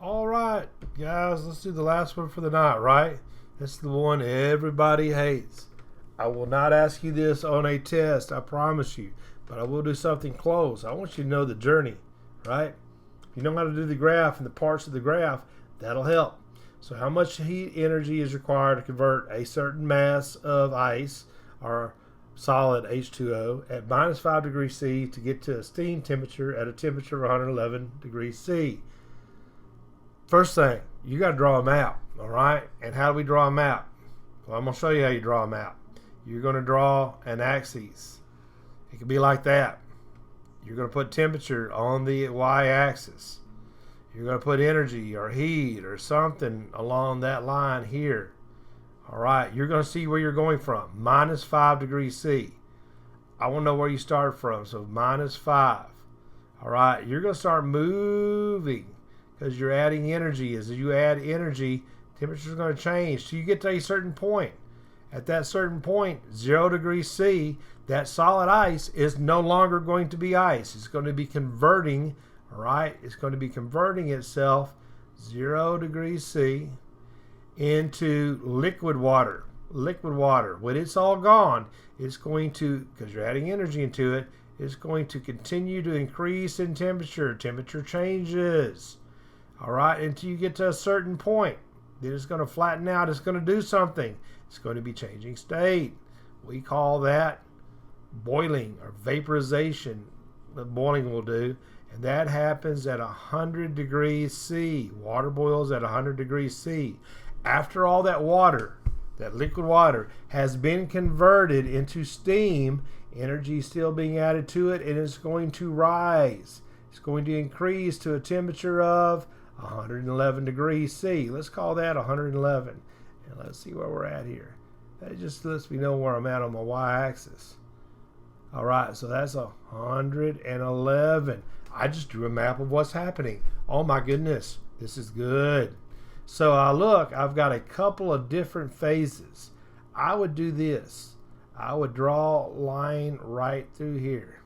All right, guys, let's do the last one for the night, right? This is the one everybody hates. I will not ask you this on a test, I promise you, but I will do something close. I want you to know the journey, right? If you know how to do the graph and the parts of the graph, that'll help. So how much heat energy is required to convert a certain mass of ice or solid H2O at minus 5 degrees C to get to a steam temperature at a temperature of 111 degrees C? First thing, you got to draw a map, all right? And how do we draw a map? Well, I'm going to show you how you draw a map. You're going to draw an axis. It could be like that. You're going to put temperature on the y-axis. You're going to put energy or heat or something along that line here. All right, you're going to see where you're going from. Minus 5 degrees C. I want to know where you start from, so minus 5. All right, you're going to start moving because you're adding energy. As you add energy, temperature is going to change till you get to a certain point. At that certain point, 0 degrees C, that solid ice is no longer going to be ice. It's going to be converting, all right? It's going to be converting itself 0 degrees C into liquid water. Liquid water. When it's all gone, it's going to, because you're adding energy into it, it's going to continue to increase in temperature. Temperature changes, all right, until you get to a certain point. Then it's going to flatten out. It's going to do something. It's going to be changing state. We call that boiling or vaporization. The boiling will do. And that happens at 100 degrees C. Water boils at 100 degrees C. After all that water, that liquid water, has been converted into steam, energy is still being added to it, and it's going to rise. It's going to increase to a temperature of 111 degrees C. Let's call that 111. And let's see where we're at here. That just lets me know where I'm at on my y-axis. All right, so that's 111. I just drew a map of what's happening. Oh my goodness, this is good. So look, I've got a couple of different phases. I would do this. I would draw a line right through here,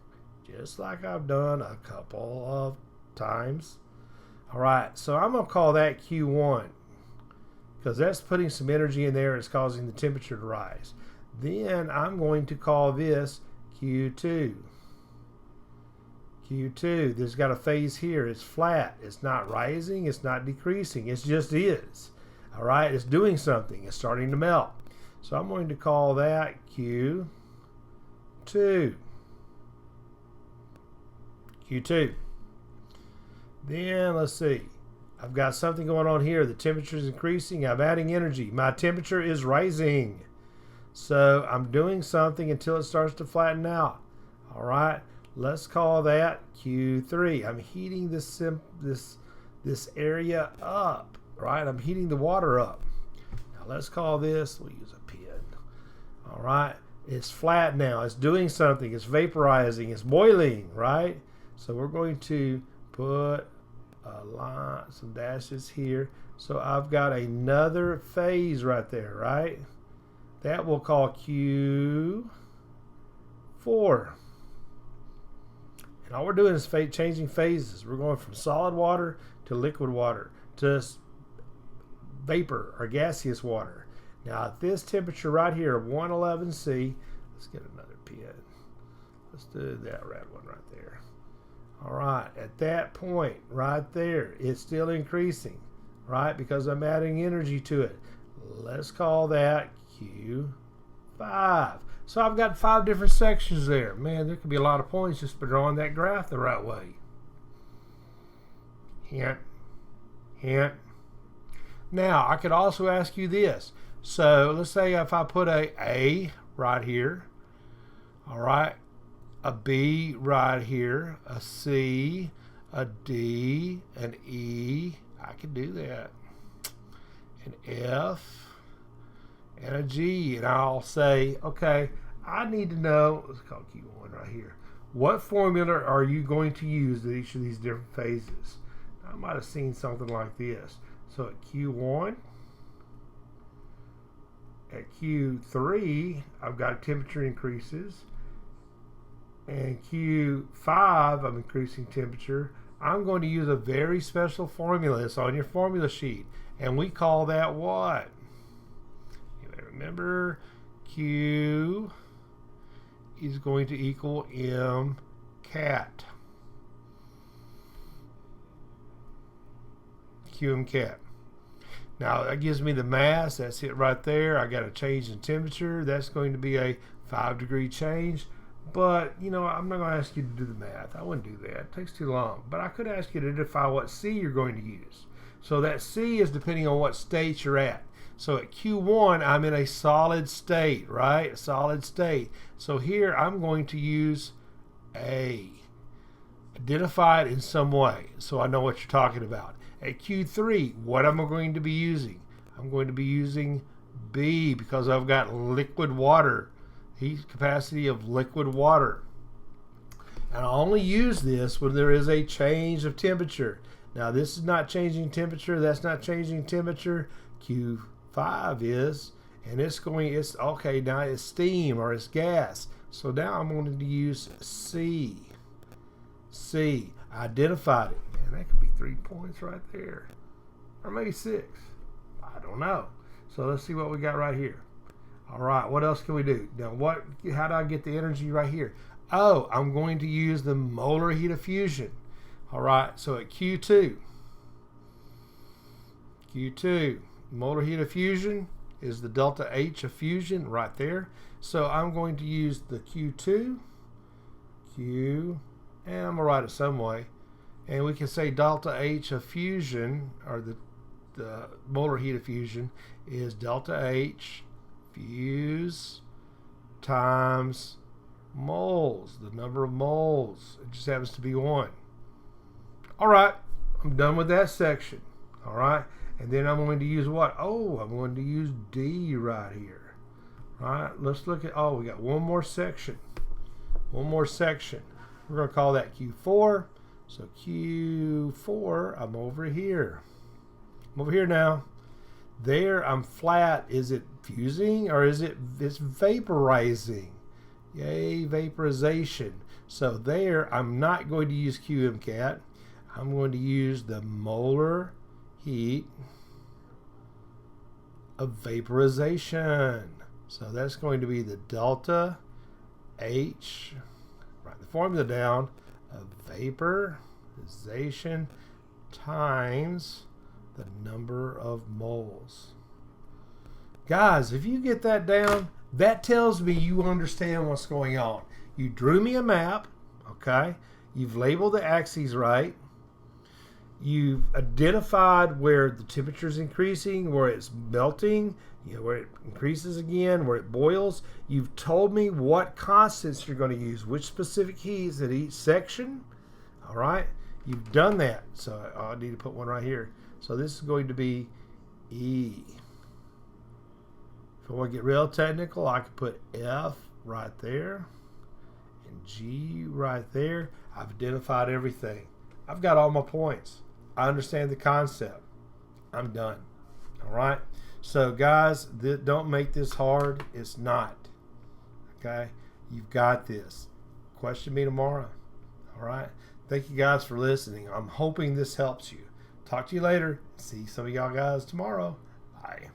just like I've done a couple of times. All right, so I'm going to call that Q1 because that's putting some energy in there. It's causing the temperature to rise. Then I'm going to call this Q2. Q2, there's got a phase here. It's flat. It's not rising. It's not decreasing. It just is. All right, it's doing something. It's starting to melt. So I'm going to call that Q2. Q2. Then let's see. I've got something going on here. The temperature is increasing. I'm adding energy. My temperature is rising. So I'm doing something until it starts to flatten out. All right. Let's call that Q3. I'm heating this area up. Right. I'm heating the water up. Now let's call this. We'll use a pen. All right. It's flat now. It's doing something. It's vaporizing. It's boiling. Right. So we're going to put a line, some dashes here. So I've got another phase right there, right? That we'll call Q4. And all we're doing is changing phases. We're going from solid water to liquid water to vapor or gaseous water. Now at this temperature right here of 111 C, let's get another pen. Let's do that red one right there. All right, at that point right there, it's still increasing, right? Because I'm adding energy to it. Let's call that Q5. So I've got 5 different sections there. Man, there could be a lot of points just by drawing that graph the right way. Hint, hint. Now, I could also ask you this. So let's say if I put a right here, all right, a B right here, a C, a D, an E, I could do that, an F, and a G, and I'll say, okay, I need to know, let's call Q1 right here, what formula are you going to use at each of these different phases? I might have seen something like this. So at Q1, at Q3, I've got temperature increases. And Q5, I'm increasing temperature. I'm going to use a very special formula. It's on your formula sheet. And we call that what? You may remember Q is going to equal M cat. QM cat. Now that gives me the mass. That's it right there. I got a change in temperature. That's going to be a 5-degree change. But, you know, I'm not going to ask you to do the math. I wouldn't do that. It takes too long. But I could ask you to define what C you're going to use. So that C is depending on what state you're at. So at Q1, I'm in a solid state, right? A solid state. So here I'm going to use A. Identify it in some way so I know what you're talking about. At Q3, what am I going to be using? I'm going to be using B because I've got liquid water, heat capacity of liquid water. And I only use this when there is a change of temperature. Now this is not changing temperature, that's not changing temperature. Q5 is, and it's okay, now it's steam or it's gas. So now I'm going to use C. C, identified it. Man, that could be 3 points right there. Or maybe 6. I don't know. So let's see what we got right here. All right, what else can we do? Now, how do I get the energy right here? Oh, I'm going to use the molar heat of fusion. All right, so at Q2, molar heat of fusion is the delta H of fusion right there. So I'm going to use the Q2, and I'm going to write it some way. And we can say delta H of fusion, or the molar heat of fusion, is delta H fuse times moles, the number of moles. It just happens to be 1. All right, I'm done with that section. All right, and then I'm going to use what? Oh, I'm going to use D right here. All right, let's look at, we got one more section. One more section. We're going to call that Q4. So Q4, I'm over here. I'm over here now. There, I'm flat. Is it fusing or it's vaporizing? Yay, vaporization. So there, I'm not going to use QMCAT. I'm going to use the molar heat of vaporization. So that's going to be the delta H, write the formula down, of vaporization times the number of moles. Guys, if you get that down, that tells me you understand what's going on. You drew me a map, okay? You've labeled the axes right. You've identified where the temperature is increasing, where it's melting, where it increases again, where it boils. You've told me what constants you're going to use, which specific heats at each section. All right, you've done that. So I need to put one right here. So this is going to be E. If I want to get real technical, I could put F right there and G right there. I've identified everything. I've got all my points. I understand the concept. I'm done. All right. So guys, don't make this hard. It's not. Okay. You've got this. Question me tomorrow. All right. Thank you guys for listening. I'm hoping this helps you. Talk to you later. See some of y'all guys tomorrow. Bye.